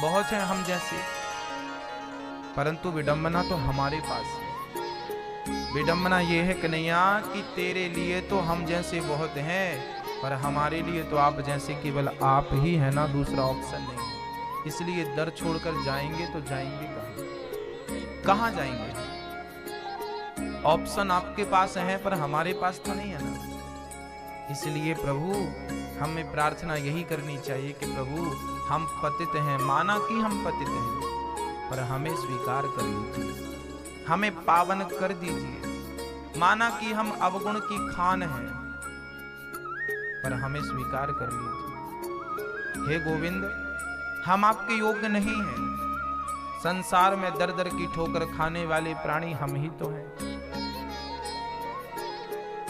बहुत हैं हम जैसे, परंतु विडंबना तो हमारे पास है। विडंबना ये है कन्हैया कि तेरे लिए तो हम जैसे बहुत हैं, पर हमारे लिए तो आप जैसे केवल आप ही है ना, दूसरा ऑप्शन नहीं है। इसलिए दर छोड़कर जाएंगे तो जाएंगे कहाँ? कहाँ जाएंगे? ऑप्शन आपके पास है पर हमारे पास तो नहीं है ना। इसलिए प्रभु हमें प्रार्थना यही करनी चाहिए कि प्रभु हम पतित हैं, माना कि हम पतित हैं, पर हमें स्वीकार कर लीजिए, हमें पावन कर दीजिए। माना कि हम अवगुण की खान हैं, पर हमें स्वीकार कर लीजिए। हे गोविंद, हम आपके योग्य नहीं हैं। संसार में दर दर की ठोकर खाने वाले प्राणी हम ही तो हैं।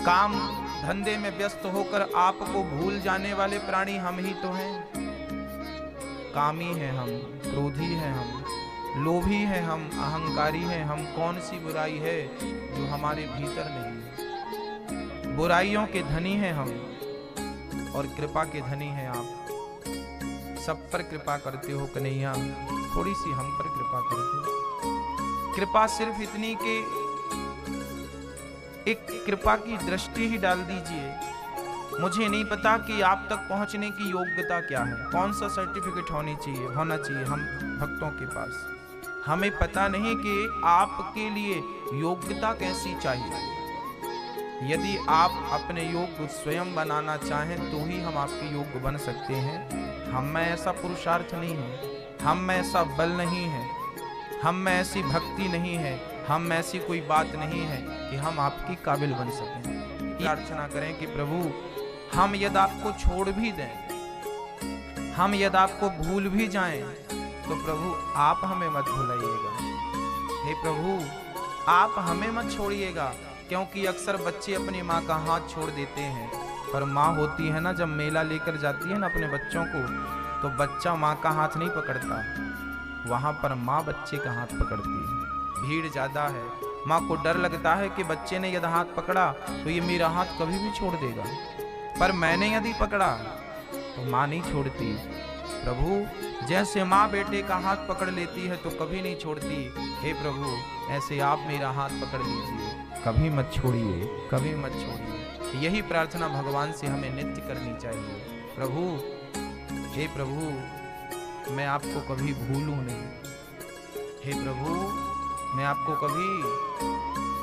काम धंधे में व्यस्त होकर आपको भूल जाने वाले प्राणी हम ही तो हैं। कामी हैं हम, क्रोधी हैं हम, लोभी हैं हम, अहंकारी हैं हम। कौन सी बुराई है जो हमारे भीतर नहीं है? बुराइयों के धनी हैं हम और कृपा के धनी हैं आप। सब पर कृपा करते हो कन्हैया, थोड़ी सी हम पर कृपा कर दो। कृपा सिर्फ इतनी कि एक कृपा की दृष्टि ही डाल दीजिए। मुझे नहीं पता कि आप तक पहुंचने की योग्यता क्या है, कौन सा सर्टिफिकेट होना चाहिए हम भक्तों के पास। हमें पता नहीं कि आपके लिए योग्यता कैसी चाहिए। यदि आप अपने योग्य स्वयं बनाना चाहें तो ही हम आपके योग्य बन सकते हैं। हम में ऐसा पुरुषार्थ नहीं है, हम में ऐसा बल नहीं है, हम में ऐसी भक्ति नहीं है, हम में ऐसी कोई बात नहीं है कि हम आपकी काबिल बन सकें। प्रार्थना करें कि प्रभु हम यदि आपको छोड़ भी दें, हम यदि आपको भूल भी जाएं, तो प्रभु आप हमें मत भुलाइएगा। हे प्रभु आप हमें मत छोड़िएगा, क्योंकि अक्सर बच्चे अपनी माँ का हाथ छोड़ देते हैं, पर माँ होती है ना, जब मेला लेकर जाती है ना अपने बच्चों को, तो बच्चा माँ का हाथ नहीं पकड़ता, वहां पर माँ बच्चे का हाथ पकड़ती है। भीड़ ज्यादा है, माँ को डर लगता है कि बच्चे ने यदि हाथ पकड़ा तो ये मेरा हाथ कभी भी छोड़ देगा, पर मैंने यदि पकड़ा तो माँ नहीं छोड़ती। प्रभु जैसे माँ बेटे का हाथ पकड़ लेती है तो कभी नहीं छोड़ती, हे प्रभु ऐसे आप मेरा हाथ पकड़ लीजिए, कभी मत छोड़िए, कभी मत छोड़िए। यही प्रार्थना भगवान से हमें नित्य करनी चाहिए। प्रभु हे प्रभु मैं आपको कभी भूलूं नहीं, हे प्रभु मैं आपको कभी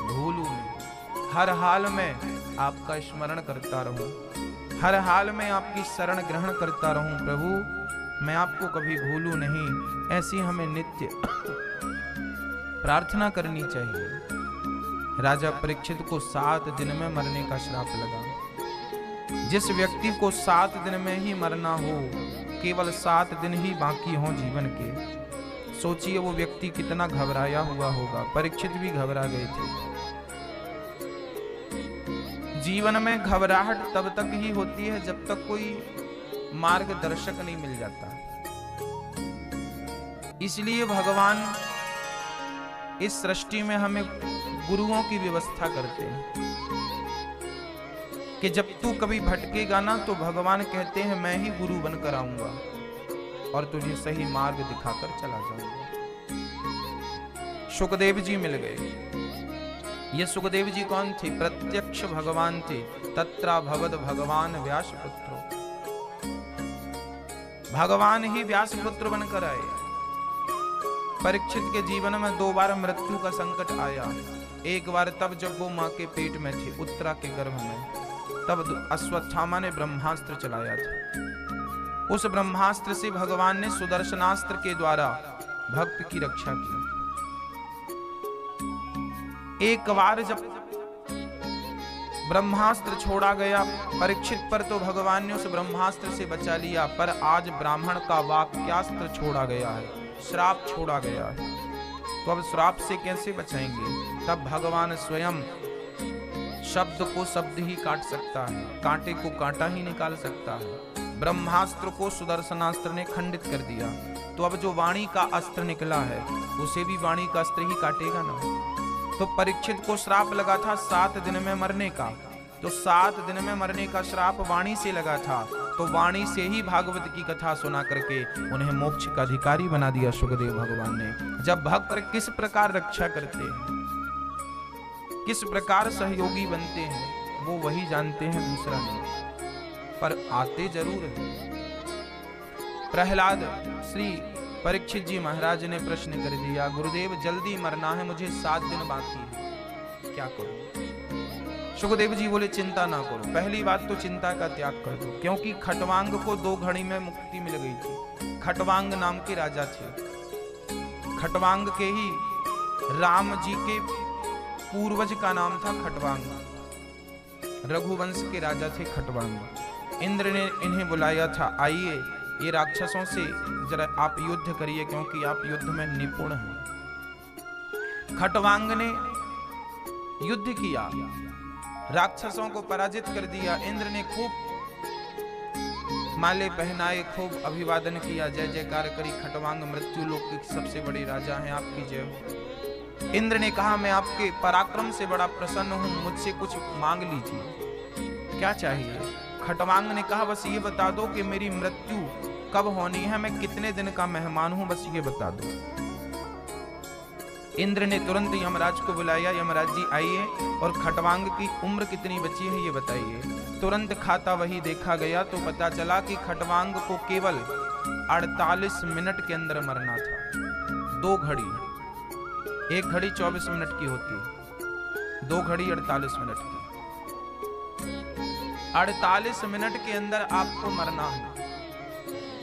भूलूं नहीं। हर हाल में आपका स्मरण करता रहूं, हर हाल में आपकी शरण ग्रहण करता रहूं। प्रभु मैं आपको कभी भूलूं नहीं, ऐसी हमें नित्य प्रार्थना करनी चाहिए। राजा परीक्षित को 7 दिन में मरने का श्राप लगा। जिस व्यक्ति को 7 दिन में ही मरना हो, केवल 7 दिन ही बाकी हो जीवन के, सोचिए वो व्यक्ति कितना घबराया हुआ होगा। परीक्षित भी घबरा गए थे। जीवन में घबराहट तब तक ही होती है जब तक कोई मार्गदर्शक नहीं मिल जाता। इसलिए भगवान इस सृष्टि में हमें गुरुओं की व्यवस्था करते हैं कि जब तू कभी भटकेगा ना, तो भगवान कहते हैं मैं ही गुरु बनकर आऊंगा और तुझे सही मार्ग दिखाकर चला जाऊंगा। सुखदेव जी मिल गए। ये सुखदेव जी कौन थे? प्रत्यक्ष भगवान थे। तत्रा भगवद भगवान व्यास पुत्र, भगवान ही व्यास पुत्र बनकर आए। परीक्षित के जीवन में 2 बार मृत्यु का संकट आया। एक बार तब जब वो मां के पेट में थे, उत्तरा के गर्भ में, तब अश्वत्थामा ने ब्रह्मास्त्र चलाया था। उस ब्रह्मास्त्र से भगवान ने सुदर्शनास्त्र के द्वारा भक्त की रक्षा की। एक बार जब ब्रह्मास्त्र छोड़ा गया परीक्षित पर, तो भगवान ने उस ब्रह्मास्त्र से बचा लिया। पर आज ब्राह्मण का वाक्यास्त्र छोड़ा गया है, श्राप छोड़ा गया है, तो अब श्राप से कैसे बचाएंगे? तब भगवान स्वयं शब्द को शब्द ही काट सकता है, कांटे को कांटा ही निकाल सकता है। ब्रह्मास्त्र को सुदर्शनास्त्र ने खंडित कर दिया, तो अब जो वाणी का अस्त्र निकला है उसे भी वाणी का अस्त्र ही काटेगा ना। तो परीक्षित को श्राप लगा था 7 दिन में मरने का, तो 7 दिन में मरने का श्राप वाणी से लगा था, तो वाणी से ही भागवत की कथा सुना करके उन्हें मोक्ष का अधिकारी बना दिया सुखदेव भगवान ने। जब भक्त किस प्रकार रक्षा करते हैं, किस प्रकार सहयोगी बनते हैं, वो वही जानते हैं, दूसरा नहीं। पर आते जरूर है। प्रहलाद श्री परीक्षित जी महाराज ने प्रश्न कर दिया, गुरुदेव जल्दी मरना है, मुझे 7 दिन बाकी है, क्या करूं? सुखदेव जी बोले चिंता ना करो। पहली बात तो चिंता का त्याग कर दो, क्योंकि खटवांग को 2 घड़ी में मुक्ति मिल गई थी। खटवांग नाम के राजा थे। खटवांग के ही राम जी के पूर्वज का नाम था खटवांग। रघुवंश के राजा थे खटवांग। इंद्र ने इन्हें बुलाया था, आइए ये राक्षसों से जरा आप युद्ध करिए, क्योंकि आप युद्ध में निपुण हैं। खटवांग ने युद्ध किया, राक्षसों को पराजित कर दिया। इंद्र ने खूब माले पहनाए, खूब अभिवादन किया, जय जयकार करी। खटवांग मृत्यु लोक के सबसे बड़े राजा हैं, आपकी जय हो। इंद्र ने कहा, मैं आपके पराक्रम से बड़ा प्रसन्न हूं, मुझसे कुछ मांग लीजिए, क्या चाहिए? खटवांग ने कहा, बस ये बता दो कि मेरी मृत्यु कब होनी है, मैं कितने दिन का मेहमान हूं, बस ये बता दो। इंद्र ने तुरंत यमराज को बुलाया, यमराज जी आइए, और खटवांग की उम्र कितनी बची है ये बताइए। तुरंत खाता वही देखा गया तो पता चला कि खटवांग को केवल 48 मिनट के अंदर मरना था। 2 घड़ी, 1 घड़ी 24 मिनट की होती, 2 घड़ी 48 मिनट की। 48 मिनट के अंदर आपको मरना है।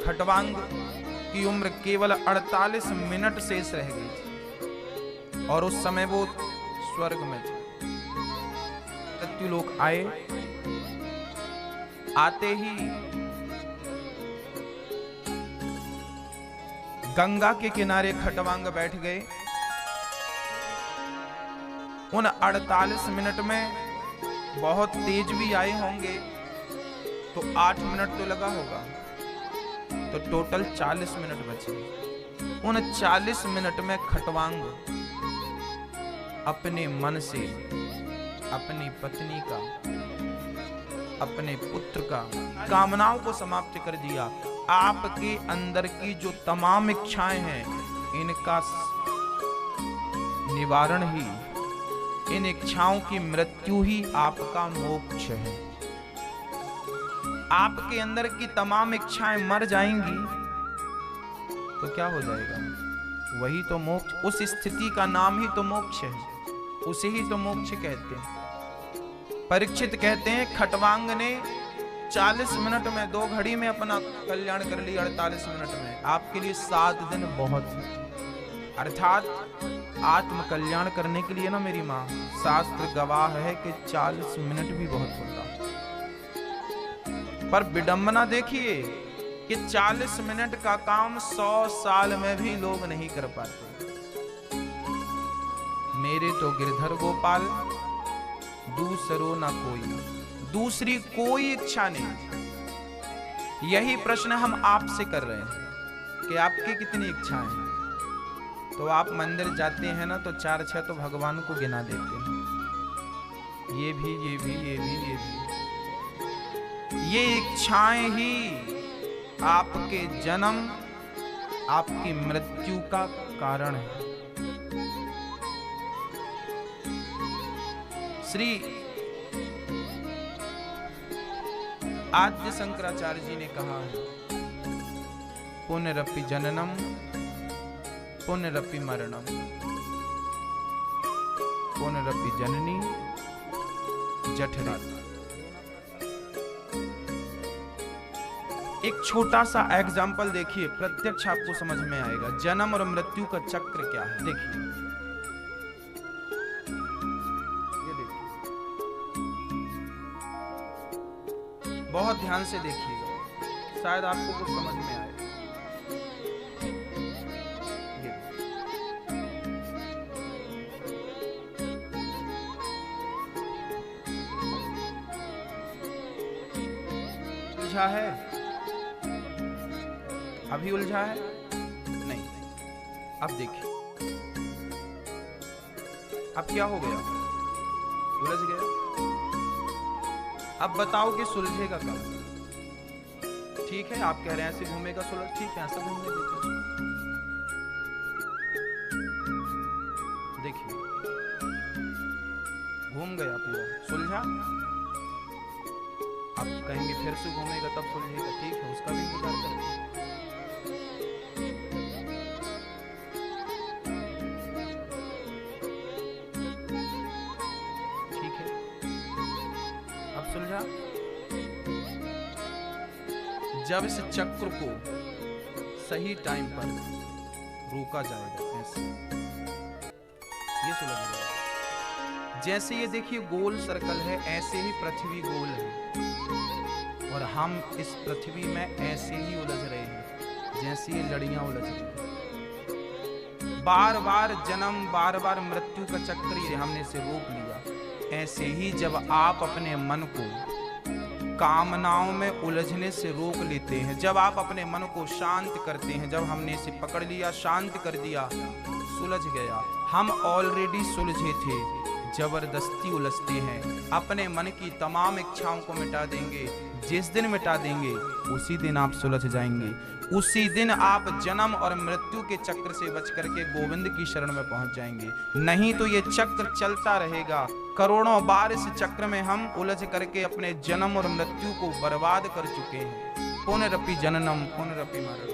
खटवांग की उम्र केवल 48 मिनट शेष रह गई थी, और उस समय वो स्वर्ग में थे। मृत्यु लोक आए, आते ही गंगा के किनारे खटवांग बैठ गए। उन 48 मिनट में बहुत तेज भी आए होंगे तो 8 मिनट तो लगा होगा, तो टोटल 40 मिनट बचे। उन 40 मिनट में खटवांग अपने मन से अपनी पत्नी का, अपने पुत्र का कामनाओं को समाप्त कर दिया। आपके अंदर की जो तमाम इच्छाएं हैं, इनका निवारण ही, इन इच्छाओं की मृत्यु ही आपका मोक्ष है। आपके अंदर की तमाम इच्छाएं मर जाएंगी तो क्या हो जाएगा? वही तो मोक्ष। उस स्थिति का नाम ही तो मोक्ष है, उसे ही तो मोक्ष कहते हैं। परीक्षित कहते हैं खटवांग ने 40 मिनट में, 2 घड़ी में अपना कल्याण कर लिया। 48 मिनट में आपके लिए 7 दिन बहुत है। अर्थात आत्म कल्याण करने के लिए ना मेरी माँ, शास्त्र गवाह है कि 40 मिनट भी बहुत होता। पर विडंबना देखिए कि 40 मिनट का काम 100 साल में भी लोग नहीं कर पाते। मेरे तो गिरधर गोपाल, दूसरो ना कोई, दूसरी कोई इच्छा नहीं। यही प्रश्न हम आपसे कर रहे हैं कि आपकी कितनी इच्छाएं हैं। तो आप मंदिर जाते हैं ना, तो 4-6 तो भगवान को गिना देते हैं, ये भी, ये भी, ये भी, ये भी। ये इच्छाएं ही आपके जन्म, आपकी मृत्यु का कारण है। श्री आद्य शंकराचार्य जी ने कहा है, पुनरपि जननम पुनरपि मरणम, पुनरपि जननी जठरी। एक छोटा सा एग्जाम्पल देखिए, प्रत्यक्ष आपको समझ में आएगा जन्म और मृत्यु का चक्र क्या है। देखिए, ये देखिए, बहुत ध्यान से देखिएगा, शायद आपको कुछ समझ में आए। उलझा है? अभी उलझा है? नहीं। अब देखिए, अब क्या हो गया? उलझ गया। अब बताओ कि सुलझेगा कब? ठीक है, आप कह रहे हैं ऐसे घूमेगा सुलझ, ठीक है ऐसे घूमने देते हैं। देखिए घूम गया पूरा, सुलझा। आप कहेंगे फिर से घूमेगा तब सुलझेगा, ठीक है उसका भी इंतजार करेंगे। ठीक है, अब सुलझा। जब इस चक्र को सही टाइम पर रोका जाएगा ऐसे, ये सुलझ जाएगा। जैसे ये देखिए गोल सर्कल है, ऐसे ही पृथ्वी गोल है और हम इस पृथ्वी में ऐसे ही उलझ रहे हैं जैसे ये लड़ियां उलझ रही हैं। बार बार जन्म, बार बार मृत्यु का चक्र ही हमने इसे रोक लिया। ऐसे ही जब आप अपने मन को कामनाओं में उलझने से रोक लेते हैं, जब आप अपने मन को शांत करते हैं, जब हमने इसे पकड़ लिया, शांत कर दिया, सुलझ गया। हम ऑलरेडी सुलझे थे, जबरदस्ती उलझते हैं। अपने मन की तमाम इच्छाओं को मिटा देंगे, जिस दिन मिटा देंगे उसी दिन आप सुलझ जाएंगे। उसी दिन आप जन्म और मृत्यु के चक्र से बच करके गोविंद की शरण में पहुंच जाएंगे। नहीं तो ये चक्र चलता रहेगा। करोड़ों बार इस चक्र में हम उलझ करके अपने जन्म और मृत्यु को बर्बाद कर चुके हैं। पुनरपि जननम पुनरपि मरणम,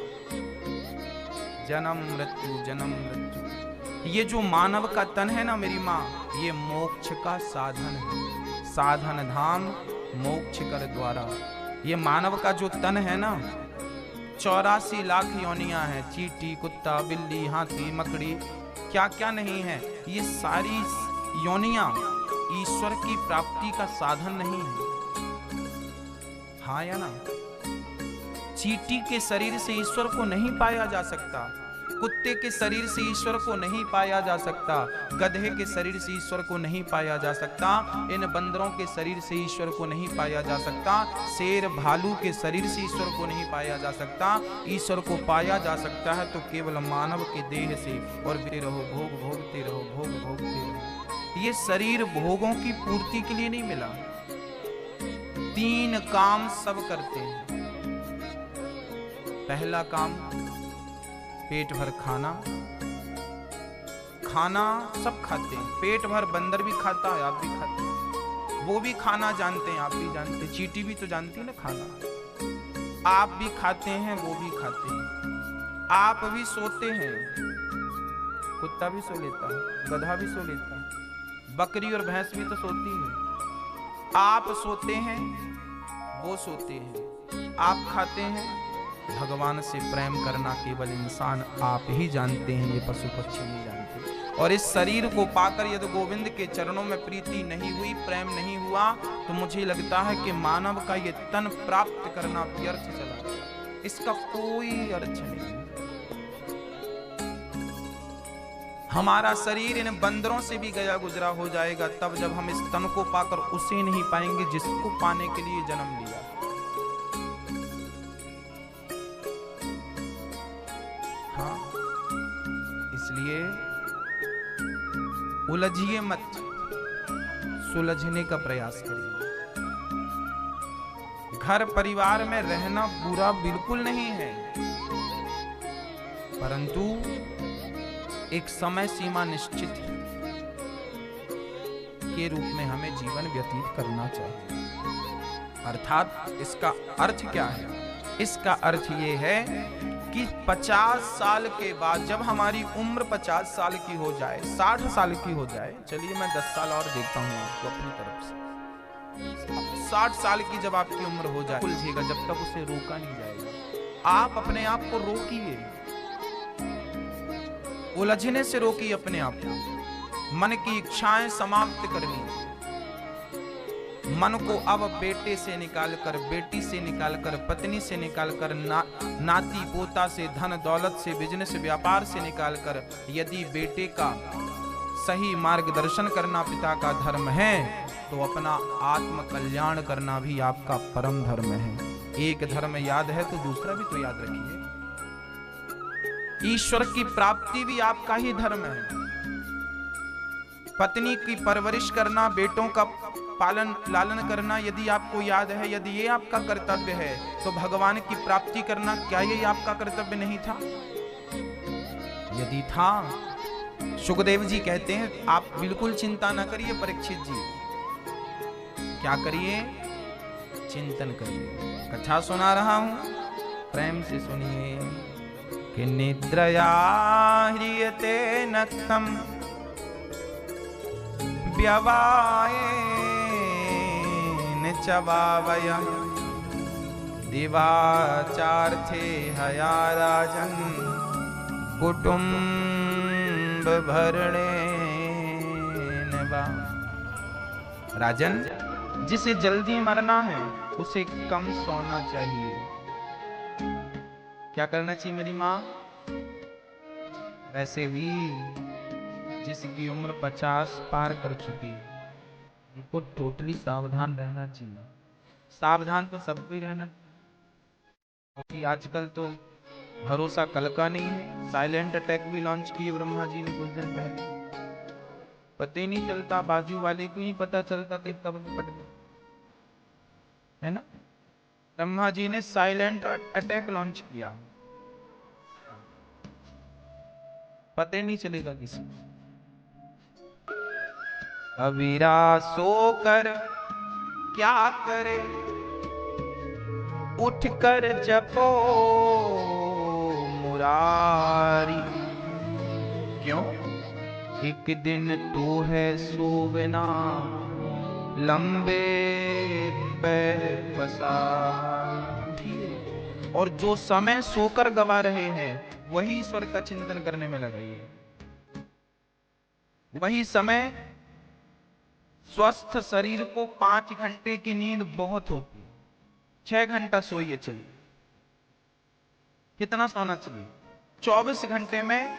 जन्म मृत्यु। ये जो मानव का तन है ना मेरी माँ, ये मोक्ष का साधन है। साधन धाम मोक्ष कर द्वारा। ये मानव का जो तन है ना, 84 लाख योनियां हैं। चींटी, कुत्ता, बिल्ली, हाथी, मकड़ी, क्या क्या नहीं है। ये सारी योनियां ईश्वर की प्राप्ति का साधन नहीं है। हाँ या ना? चींटी के शरीर से ईश्वर को नहीं पाया जा सकता, कुत्ते के शरीर से ईश्वर को नहीं पाया जा सकता, गधे के शरीर से ईश्वर को नहीं पाया जा सकता, इन बंदरों के शरीर से ईश्वर को नहीं पाया जा सकता, शेर भालू के शरीर से ईश्वर को नहीं पाया जा सकता। ईश्वर को पाया जा सकता है तो केवल मानव के देह से। और रहो भोग भोगते रहो, भोग भोगते रहो। ये शरीर भोगों की पूर्ति के लिए नहीं मिला। 3 काम सब करते हैं। पहला काम पेट भर खाना। खाना सब खाते हैं, पेट भर बंदर भी खाता है, आप भी खाते हैं। वो भी खाना जानते हैं, आप भी जानते हैं। चींटी भी तो जानती है ना खाना। आप भी खाते हैं, वो भी खाते हैं। आप भी सोते हैं, कुत्ता भी सो लेता है, गधा भी सो लेता है, बकरी और भैंस भी तो सोती है। आप सोते हैं, वो सोते हैं। आप खाते हैं। भगवान से प्रेम करना केवल इंसान आप ही जानते हैं, ये पशु पक्षी नहीं जानते। और इस शरीर को पाकर यदि गोविंद के चरणों में प्रीति नहीं हुई, प्रेम नहीं हुआ, तो मुझे लगता है कि मानव का ये तन प्राप्त करना व्यर्थ चला। इसका कोई अर्थ नहीं। हमारा शरीर इन बंदरों से भी गया गुजरा हो जाएगा, तब जब हम इस तन को पाकर उसे नहीं पाएंगे जिसको पाने के लिए जन्म लिया। हाँ, इसलिए उलझिए मत, सुलझने का प्रयास करिए। घर परिवार में रहना बुरा बिल्कुल नहीं है, परंतु एक समय सीमा निश्चित के रूप में हमें जीवन व्यतीत करना चाहिए। अर्थात इसका अर्थ क्या है? इसका अर्थ ये है कि 50 साल के बाद जब हमारी उम्र 50 साल की हो जाए, 60 साल की हो जाए, चलिए मैं 10 साल और देता हूं आपको अपनी तरफ से। 60 साल की जब आपकी उम्र हो जाए, उलझेगा जब तक उसे रोका नहीं जाएगा। आप अपने आप को रोकिए, उलझने से रोकिए अपने आप को। मन की इच्छाएं समाप्त कर लीजिए। मन को अब बेटे से निकालकर, बेटी से निकालकर, पत्नी से निकालकर, नाती पोता से, धन दौलत से, बिजनेस व्यापार से निकालकर, यदि बेटे का सही मार्गदर्शन करना पिता का धर्म है, तो अपना आत्म कल्याण करना भी आपका परम धर्म है। एक धर्म याद है तो दूसरा भी तो याद रखिए। ईश्वर की प्राप्ति भी आपका ही धर्म है। पत्नी की परवरिश करना, बेटों का पालन लालन करना यदि आपको याद है, यदि ये आपका कर्तव्य है, तो भगवान की प्राप्ति करना क्या ये आपका कर्तव्य नहीं था? यदि था, सुखदेव जी कहते हैं आप बिल्कुल चिंता न करिए परीक्षित जी। क्या करिए? चिंतन करिए। कथा सुना रहा हूं, प्रेम से सुनिए। कि निद्रया ह्रियते नक्तम व्यवायेन चवावयः दिवाचार्थे हया राजन् कुटुम्ब भरणेन वा। राजन, जिसे जल्दी मरना है उसे कम सोना चाहिए। क्या करना चाहिए मेरी माँ? वैसे भी जिसकी उम्र 50 पार कर चुकी है उनको टोटली सावधान रहना चाहिए। सावधान तो सबको ही रहना चाहिए, क्योंकि आजकल तो भरोसा कल का नहीं है। साइलेंट अटैक भी लॉन्च किए ब्रह्मा जी ने कुछ दिन पहले, पता ही नहीं चलता, बाजू वाले को ही पता चलता कि कब पट गया, है ना। ब्रह्मा जी ने साइलेंट अटैक लॉन्च किया, पता ही नहीं चलेगा किसी को। कबीरा सोकर क्या करे, उठकर जपो मुरारी। क्यों? एक दिन तो है सोवना, लंबे पैर पसार। और जो समय सोकर गवा रहे हैं वही ईश्वर का चिंतन करने में लगाइए। वही समय, स्वस्थ शरीर को 5 घंटे की नींद बहुत होती है। 6 घंटा सोइए, चलिए। कितना सोना चाहिए? 24 घंटे में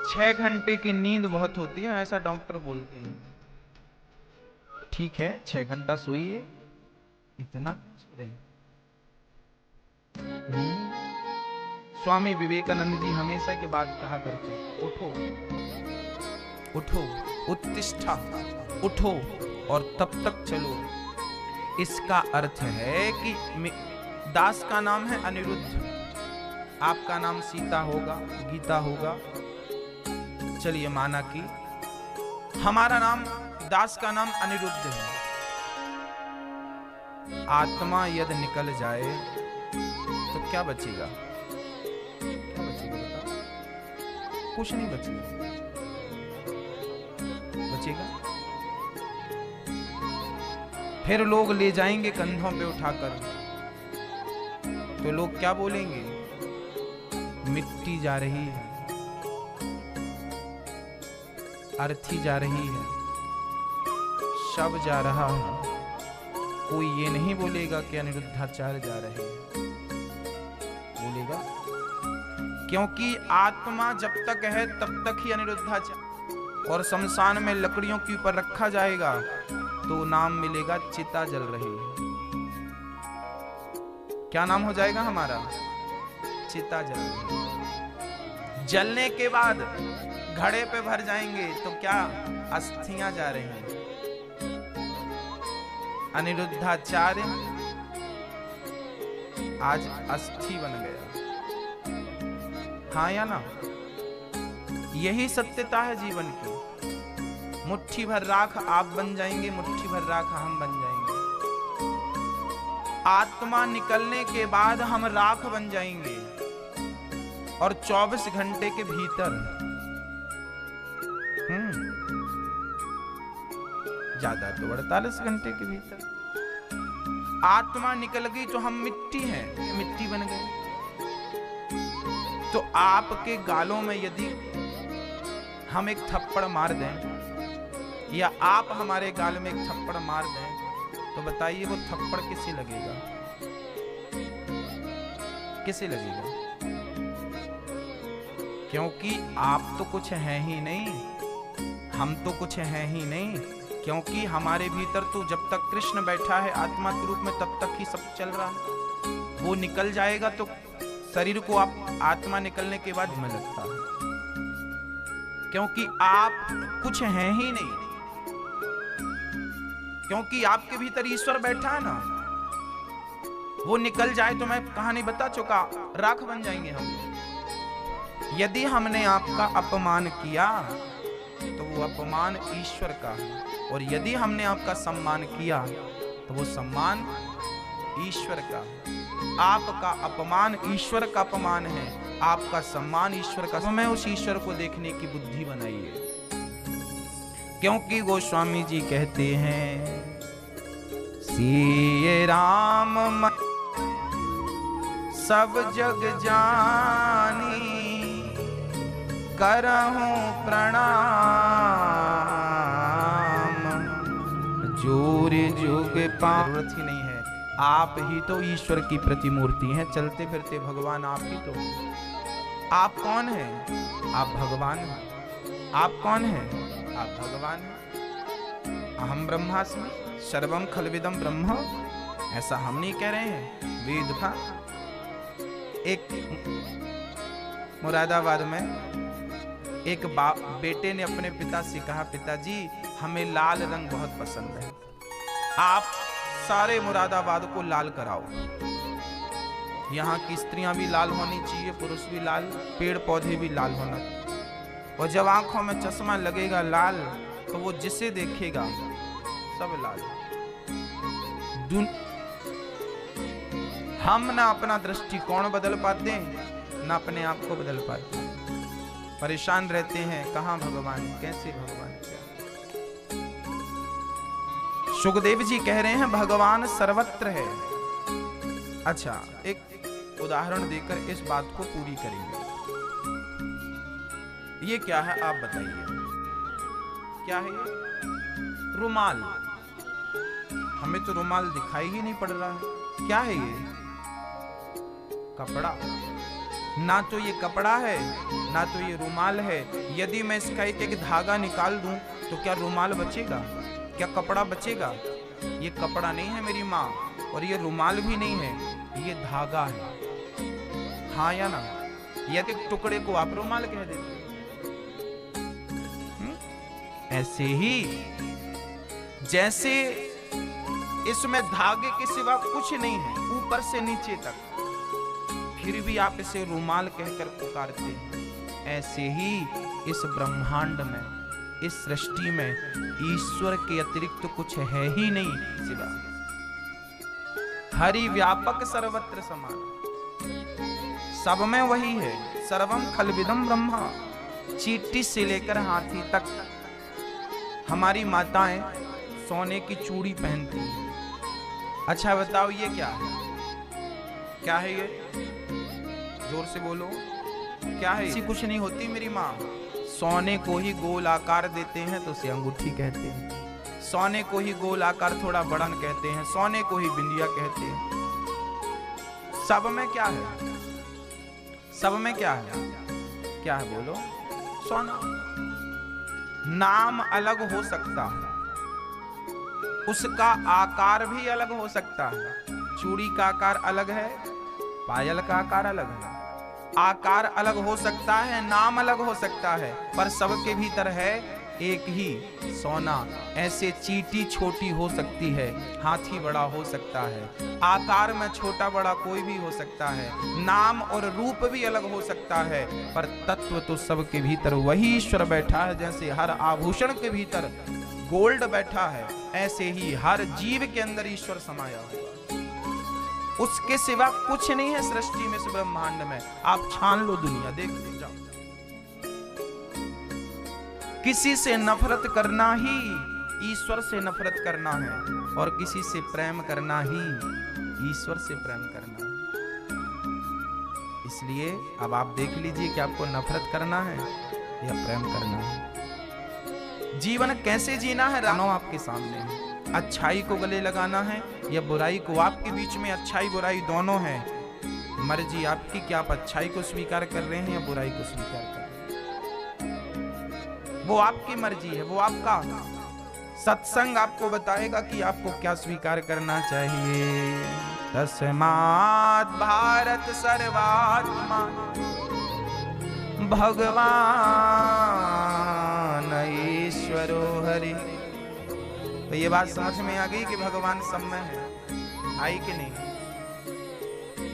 6 घंटे की नींद बहुत होती है, ऐसा डॉक्टर बोलते हैं। ठीक है, 6 घंटा सोइए, इतना स्वामी विवेकानंद जी हमेशा की बात कहा करते, उठो उठो, उत्तिष्ठा, उठो और तब तक चलो। इसका अर्थ है कि दास का नाम है अनिरुद्ध, आपका नाम सीता होगा, गीता होगा, चलिए माना कि हमारा नाम, दास का नाम अनिरुद्ध है। आत्मा यदि निकल जाए तो क्या बचेगा? क्या बचेगा बताओ? कुछ नहीं बचेगा। बचेगा फिर लोग ले जाएंगे कंधों पे उठाकर, तो लोग क्या बोलेंगे? मिट्टी जा रही है, अर्थी जा रही है, शव जा रहा है। कोई ये नहीं बोलेगा कि अनिरुद्धाचार्य जा रहे हैं, बोलेगा। क्योंकि आत्मा जब तक है तब तक ही अनिरुद्धाचार्य। और शमशान में लकड़ियों के ऊपर रखा जाएगा तो नाम मिलेगा चिता जल रही है। क्या नाम हो जाएगा हमारा? चिता जल रही। जलने के बाद घड़े पे भर जाएंगे तो क्या? अस्थियां जा रही हैं। अनिरुद्धाचार्य आज अस्थि बन गया। हाँ या ना? यही सत्यता है जीवन की। मुट्ठी भर राख आप बन जाएंगे, मुट्ठी भर राख हम बन जाएंगे। आत्मा निकलने के बाद हम राख बन जाएंगे और 24 घंटे के भीतर, ज्यादा तो 48 घंटे के भीतर आत्मा निकल गई तो हम मिट्टी हैं, मिट्टी बन गए। तो आपके गालों में यदि हम एक थप्पड़ मार दें या आप हमारे गाल में एक थप्पड़ मार दें तो बताइए वो थप्पड़ किसे लगेगा? किसे लगेगा? क्योंकि आप तो कुछ हैं ही नहीं, हम तो कुछ हैं ही नहीं। क्योंकि हमारे भीतर तो जब तक कृष्ण बैठा है आत्मा के रूप में तब तक ही सब चल रहा है। वो निकल जाएगा तो शरीर को आप आत्मा निकलने के बाद में लगता है, क्योंकि आप कुछ हैं ही नहीं। क्योंकि आपके भीतर ईश्वर बैठा है ना, वो निकल जाए तो मैं कहानी बता चुका, राख बन जाएंगे हम। यदि हमने आपका अपमान किया तो वो अपमान ईश्वर का है, और यदि हमने आपका सम्मान किया तो वो सम्मान ईश्वर का है। आपका अपमान ईश्वर का अपमान है, आपका सम्मान ईश्वर का। तो मैं उस ईश्वर को देखने की बुद्धि बनाइए, क्योंकि गोस्वामी जी कहते हैं सिए राम सब जग जानी, करहूं प्रणाम जोर जुग पावत ही नहीं है। आप ही तो ईश्वर की प्रतिमूर्ति हैं, चलते फिरते भगवान आप ही तो। आप कौन हैं? आप भगवान हैं। आप कौन हैं? आप भगवान हैं। अहम ब्रह्मास्मि सर्वम खलविदम ब्रह्म, ऐसा हम नहीं कह रहे हैं, वेद था। एक मुरादाबाद में एक बेटे ने अपने पिता से कहा, पिताजी हमें लाल रंग बहुत पसंद है, आप सारे मुरादाबाद को लाल कराओ। यहाँ की स्त्रियां भी लाल होनी चाहिए, पुरुष भी लाल, पेड़ पौधे भी लाल होना चाहिए। और जब आंखों में चश्मा लगेगा लाल, तो वो जिसे देखेगा सब लाल। हम ना अपना दृष्टिकोण बदल पाते हैं, ना अपने आप को बदल पाते हैं, परेशान रहते हैं। कहाँ भगवान, कैसे भगवान, क्या? सुखदेव जी कह रहे हैं भगवान सर्वत्र है। अच्छा, एक उदाहरण देकर इस बात को पूरी करेंगे। ये क्या है आप बताइए, क्या है ये? रुमाल। हमें तो रुमाल दिखाई ही नहीं पड़ रहा है, क्या है ये? कपड़ा। ना तो ये कपड़ा है, ना तो ये रुमाल है। यदि मैं इसका एक एक धागा निकाल दूं तो क्या रुमाल बचेगा? क्या कपड़ा बचेगा? ये कपड़ा नहीं है मेरी माँ, और ये रुमाल भी नहीं है, ये धागा है। हाँ या ना? यदि टुकड़े को आप रुमाल कह देते। ऐसे ही जैसे इसमें धागे के सिवा कुछ नहीं है ऊपर से नीचे तक, फिर भी आप इसे रुमाल कहकर पुकारते हैं, ऐसे ही इस ब्रह्मांड में, इस सृष्टि में ईश्वर के अतिरिक्त कुछ है ही नहीं सिवा हरि व्यापक सर्वत्र समान। सब में वही है, सर्वम खलविदम ब्रह्मा। चींटी से लेकर हाथी तक हमारी माताएं सोने की चूड़ी पहनती हैं। अच्छा बताओ ये क्या है? क्या है ये? जोर से बोलो, क्या है? ऐसी कुछ नहीं होती मेरी माँ। सोने को ही गोल आकार देते हैं तो उसे अंगूठी कहते हैं, सोने को ही गोल आकार थोड़ा बड़न कहते हैं, सोने को ही बिंदिया कहते हैं। सब में क्या है? सब में क्या है? क्या है बोलो? सोना। नाम अलग हो सकता है, उसका आकार भी अलग हो सकता है। चूड़ी का आकार अलग है, पायल का आकार अलग है। आकार अलग हो सकता है, नाम अलग हो सकता है, पर सबके भीतर है एक ही सोना। ऐसे चींटी छोटी हो सकती है, हाथी बड़ा हो सकता है, आकार में छोटा बड़ा कोई भी हो सकता है, नाम और रूप भी अलग हो सकता है, पर तत्व तो सबके भीतर वही ईश्वर बैठा है। जैसे हर आभूषण के भीतर गोल्ड बैठा है, ऐसे ही हर जीव के अंदर ईश्वर समाया हुआ। उसके सिवा कुछ नहीं है सृष्टि में, इस ब्रह्मांड में। आप छान लो दुनिया, देख ले जाओ। किसी से नफरत करना ही ईश्वर से नफरत करना है, और किसी से प्रेम करना ही ईश्वर से प्रेम करना है। इसलिए अब आप देख लीजिए कि आपको नफरत करना है या प्रेम करना है। जीवन कैसे जीना है, दोनों आपके सामने है। अच्छाई को गले लगाना है या बुराई को। आपके बीच में अच्छाई बुराई दोनों है, मर्जी आपकी कि आप अच्छाई को स्वीकार कर रहे हैं या बुराई को स्वीकार कर रहे हैं। वो आपकी मर्जी है, वो आपका सत्संग आपको बताएगा कि आपको क्या स्वीकार करना चाहिए। तस्मात् भारत सर्वात्मा भगवान ईश्वरो हरि। तो ये बात समझ में आ गई कि भगवान सब में है, आई कि नहीं?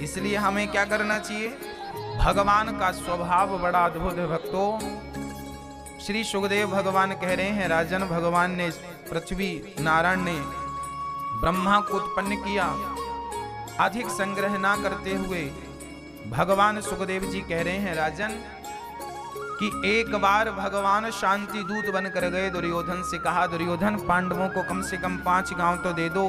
इसलिए हमें क्या करना चाहिए? भगवान का स्वभाव बड़ा अद्भुत है भक्तों। श्री सुखदेव भगवान कह रहे हैं, राजन, भगवान ने पृथ्वी, नारायण ने ब्रह्मा को उत्पन्न किया, अधिक संग्रह ना करते हुए भगवान सुखदेव जी कह रहे हैं, राजन, कि एक बार भगवान शांति दूत बनकर गए, दुर्योधन से कहा, दुर्योधन, पांडवों को कम से कम 5 गांव तो दे दो।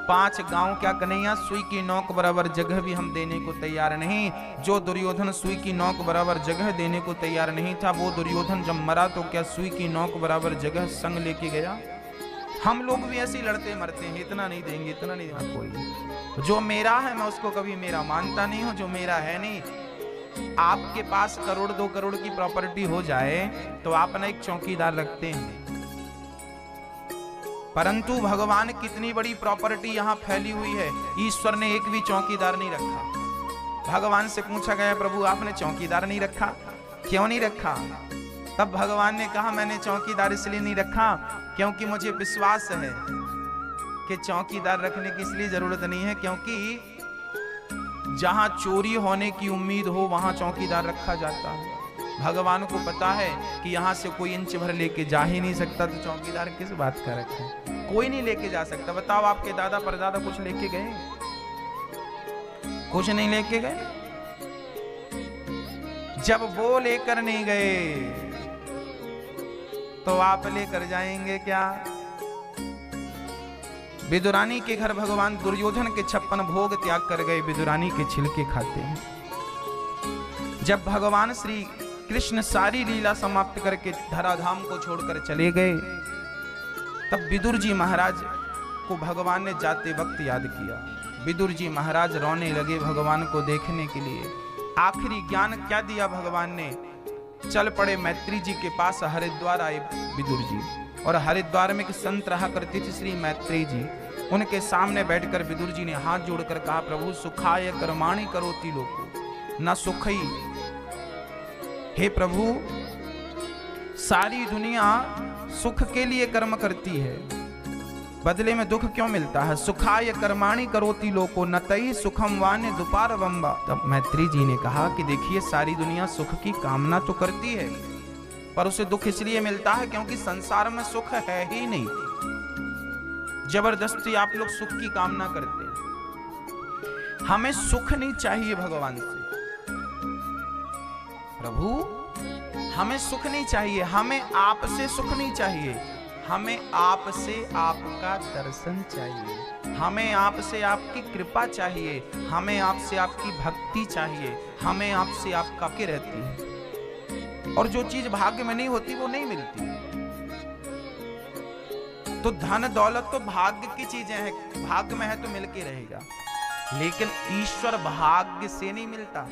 5 गांव क्या कन्हैया, सुई की नोक बराबर जगह भी हम देने को तैयार नहीं। जो दुर्योधन सुई की नोक बराबर जगह देने को तैयार नहीं था, वो दुर्योधन जब मरा तो क्या सुई की नोक बराबर जगह संग लेके गया? हम लोग भी ऐसे ही लड़ते मरते हैं, इतना नहीं देंगे, इतना नहीं देंगे। कोई जो मेरा है मैं उसको कभी मेरा मानता नहीं हूं, जो मेरा है नहीं। आपके पास 1 करोड़ 2 करोड़ की प्रॉपर्टी हो जाए तो आप ना एक चौकीदार रखते हैं, परंतु भगवान कितनी बड़ी प्रॉपर्टी यहाँ फैली हुई है, ईश्वर ने एक भी चौकीदार नहीं रखा। भगवान से पूछा गया, प्रभु आपने चौकीदार नहीं रखा, क्यों नहीं रखा? तब भगवान ने कहा, मैंने चौकीदार इसलिए नहीं रखा क्योंकि मुझे विश्वास है कि चौकीदार रखने की इसलिए जरूरत नहीं है, क्योंकि जहां चोरी होने की उम्मीद हो वहां चौकीदार रखा जाता है। भगवान को पता है कि यहां से कोई इंच भर लेके जा ही नहीं सकता, तो चौकीदार किस बात का रखे? कोई नहीं लेके जा सकता। बताओ, आपके दादा परदादा कुछ लेके गए? कुछ नहीं लेके गए। जब वो लेकर नहीं गए तो आप लेकर जाएंगे क्या? विदुरानी के घर भगवान दुर्योधन के 56 भोग त्याग कर गए, विदुरानी के छिलके खाते हैं। जब भगवान श्री कृष्ण सारी लीला समाप्त करके धराधाम को छोड़कर चले गए, तब विदुर जी महाराज को भगवान ने जाते वक्त याद किया। विदुर जी महाराज रोने लगे भगवान को देखने के लिए। आखिरी ज्ञान क्या दिया भगवान ने? चल पड़े मैत्री जी के पास। हरिद्वार आए विदुर जी, और हरिद्वार में एक संत रहा करती थी श्री मैत्री जी। उनके सामने बैठकर विदुर जी ने हाथ जोड़कर कहा, प्रभु सुखाय कर्माणि करोति लोको न सुखई। हे प्रभु, सारी दुनिया सुख के लिए कर्म करती है, बदले में दुख क्यों मिलता है? सुखाय कर्माणि करोति लोको न तई सुखम वान्य दुपार बम्बा। तब मैत्री जी ने कहा कि देखिए, सारी दुनिया सुख की कामना तो करती है, पर उसे दुख इसलिए मिलता है क्योंकि संसार में सुख है ही नहीं। जबरदस्ती आप लोग सुख की कामना करते हैं। हमें सुख नहीं चाहिए भगवान से। प्रभु, हमें सुख नहीं चाहिए, हमें आपसे सुख नहीं चाहिए, हमें आपसे आपका दर्शन चाहिए, हमें आपसे आपकी कृपा चाहिए, हमें आपसे आपकी भक्ति चाहिए, हमें आपसे आपका के रहती है। और जो चीज भाग्य में नहीं होती वो नहीं मिलती। तो धन दौलत तो भाग्य की चीजें हैं, भाग्य में है तो मिलके रहेगा, लेकिन ईश्वर भाग्य से नहीं मिलता,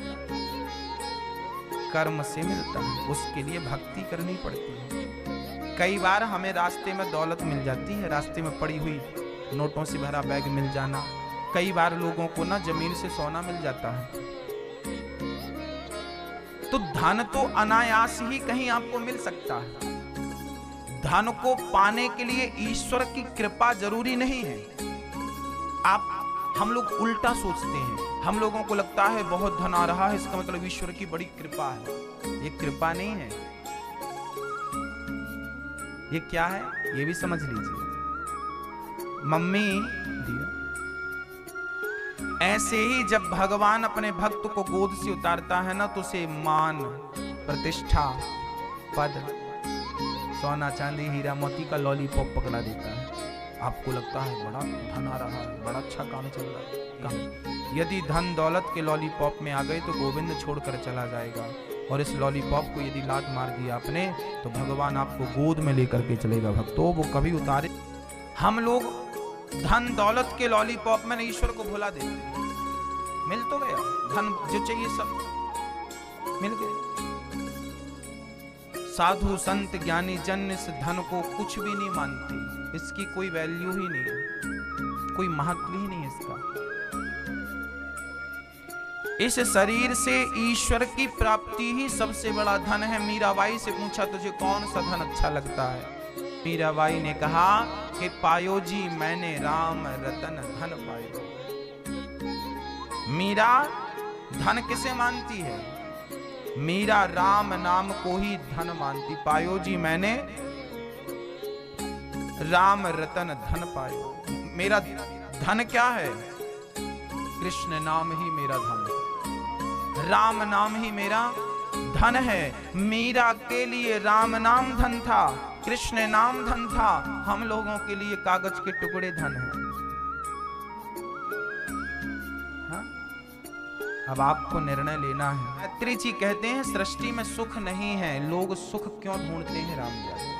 कर्म से मिलता है। उसके लिए भक्ति करनी पड़ती है। कई बार हमें रास्ते में दौलत मिल जाती है, रास्ते में पड़ी हुई नोटों से भरा बैग मिल जाना। कई बार लोगों को ना जमीन से सोना मिल जाता है। तो धन तो अनायास ही कहीं आपको मिल सकता है। धन को पाने के लिए ईश्वर की कृपा जरूरी नहीं है। हम लोग उल्टा सोचते हैं। हम लोगों को लगता है बहुत धन आ रहा है, इसका मतलब ईश्वर की बड़ी कृपा है। ये कृपा नहीं है। ये क्या है ये भी समझ लीजिए। मम्मी दिया, ऐसे ही जब भगवान अपने भक्त को गोद से उतारता है ना, तो उसे मान, प्रतिष्ठा, पद, सोना चांदी हीरा मोती का लॉलीपॉप पकड़ा देता है। आपको लगता है बड़ा धन आ रहा है, बड़ा अच्छा काम चल रहा है। काम यदि धन दौलत के लॉलीपॉप में आ गए तो गोविंद छोड़कर चला जाएगा, और इस लॉलीपॉप को यदि लात मार दिया आपने तो भगवान आपको गोद में लेकर के चलेगा। भक्तों, वो कभी उतारे। हम लोग धन दौलत के लॉलीपॉप में ईश्वर को भुला देते हैं। मिल तो गया, धन जो चाहिए सब मिल गया। साधु संत ज्ञानी जन इस धन को कुछ भी नहीं मानते, इसकी कोई वैल्यू ही नहीं है, कोई महत्व ही नहीं है इसका। इस शरीर से ईश्वर की प्राप्ति ही सबसे बड़ा धन है। मीराबाई से पूछा तुझे कौन सा धन अच्छा लगता है? मीराबाई ने कहा कि पायो जी मैंने राम रतन धन पायो। मीरा धन किसे मानती है? मीरा राम नाम को ही धन मानती। पायो जी मैंने राम रतन धन पायो। मेरा धन क्या है? कृष्ण नाम ही मेरा धन है, राम नाम ही मेरा धन है। मीरा के लिए राम नाम धन था, कृष्ण नाम धन था, हम लोगों के लिए कागज के टुकड़े धन है। हाँ? अब आपको निर्णय लेना है। मैत्री जी कहते हैं सृष्टि में सुख नहीं है, लोग सुख क्यों ढूंढते हैं राम जी?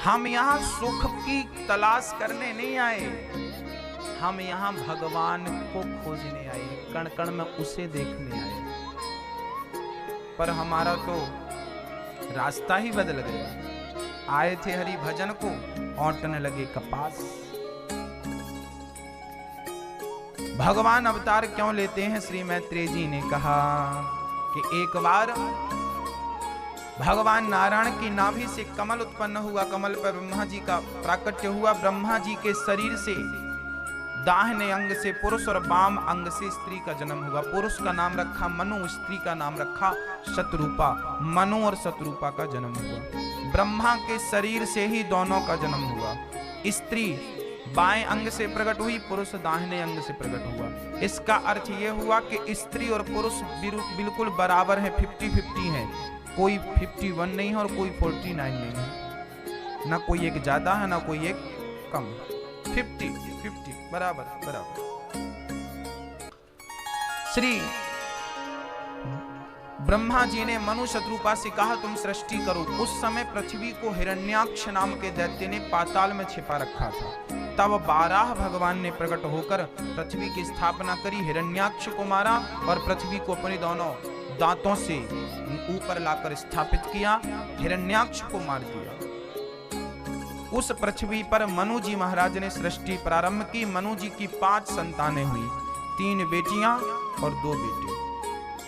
हम यहाँ सुख की तलाश करने नहीं आए, हम यहाँ भगवान को खोजने आए, कण कण में उसे देखने आए। पर हमारा तो रास्ता ही बदल गया। आए थे हरि भजन को, औंटने लगे कपास। भगवान अवतार क्यों लेते हैं? श्री मैत्रेय जी ने कहा कि एक बार भगवान नारायण की नाभि से कमल उत्पन्न हुआ, कमल पर ब्रह्मा जी का प्राकट्य हुआ। ब्रह्मा जी के शरीर से दाहिने अंग से पुरुष और वाम अंग से स्त्री का जन्म हुआ। पुरुष का नाम रखा मनु, स्त्री का नाम रखा शतरूपा। मनु और शतरूपा का जन्म हुआ। ब्रह्मा के शरीर से ही दोनों का जन्म हुआ। स्त्री बाएं अंग से प्रकट हुई, पुरुष दाहिने अंग से प्रकट हुआ। इसका अर्थ यह हुआ कि स्त्री और पुरुष बिल्कुल बराबर है, 50-50 है। कोई 51 नहीं है और कोई 49 नहीं है, ना कोई एक ज्यादा है ना कोई एक कम। 50-50 बराबर बराबर। श्री ब्रह्मा जी ने मनु शतरूपा से कहा तुम सृष्टि करो। उस समय पृथ्वी को हिरण्याक्ष नाम के दैत्य ने पाताल में छिपा रखा था। तब 12 भगवान ने प्रकट होकर पृथ्वी की स्थापना करी, हिरण्याक्ष को मारा और पृथ्वी को अपने दोनों दांतों से ऊपर लाकर स्थापित किया, हिरण्याक्ष को मार दिया। उस पृथ्वी पर मनु जी महाराज ने सृष्टि प्रारंभ की। मनु जी की 5 संतानें हुई, 3 बेटियां और 2 बेटे।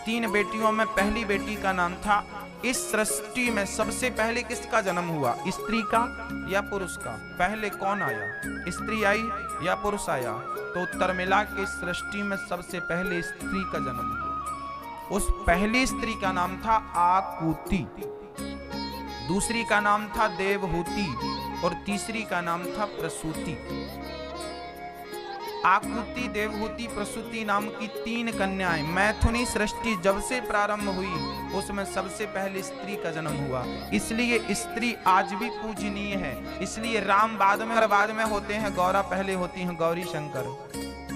3 बेटियों में पहली बेटी का नाम था, इस सृष्टि में सबसे पहले किसका जन्म हुआ? स्त्री का या पुरुष का? पहले कौन आया? स्त्री आई या पुरुष आया? तो उत्तर मिला कि सृष्टि में सबसे पहले स्त्री का जन्म हुआ। उस पहली स्त्री का नाम था आकुति, दूसरी का नाम था देवहूति और तीसरी का नाम था प्रसूति। आकुति, देवहूति, प्रसूति नाम की 3 कन्याएं। मैथुनी सृष्टि जब से प्रारंभ हुई उसमें सबसे पहले स्त्री का जन्म हुआ। इसलिए स्त्री आज भी पूजनीय है। इसलिए राम बाद में होते हैं, गौरा पहले होती हैं गौरी शंकर,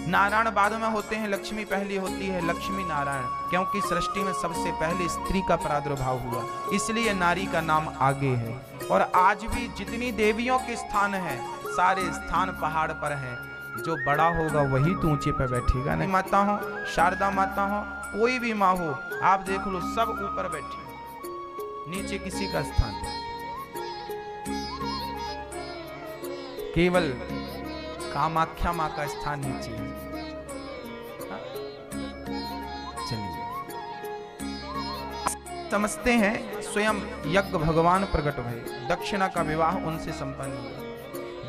नारायण बाद में होते हैं, लक्ष्मी पहली होती है लक्ष्मी नारायण, क्योंकि सृष्टि में सबसे पहले स्त्री का प्रादुर्भाव हुआ, इसलिए नारी का नाम आगे है। और आज भी जितनी देवियों के स्थान हैं सारे स्थान पहाड़ पर हैं। जो बड़ा होगा वही तो ऊंचे पर बैठेगा। नहीं माता हो, शारदा माता हो, कोई भी माँ हो, आप देख लो सब ऊपर बैठे, नीचे किसी का स्थान नहीं। केवल कामाख्या माँ का स्थान नीचे है। चलिए समझते हैं, स्वयं यज्ञ भगवान प्रकट हुए, दक्षिणा का विवाह उनसे संपन्न हुआ।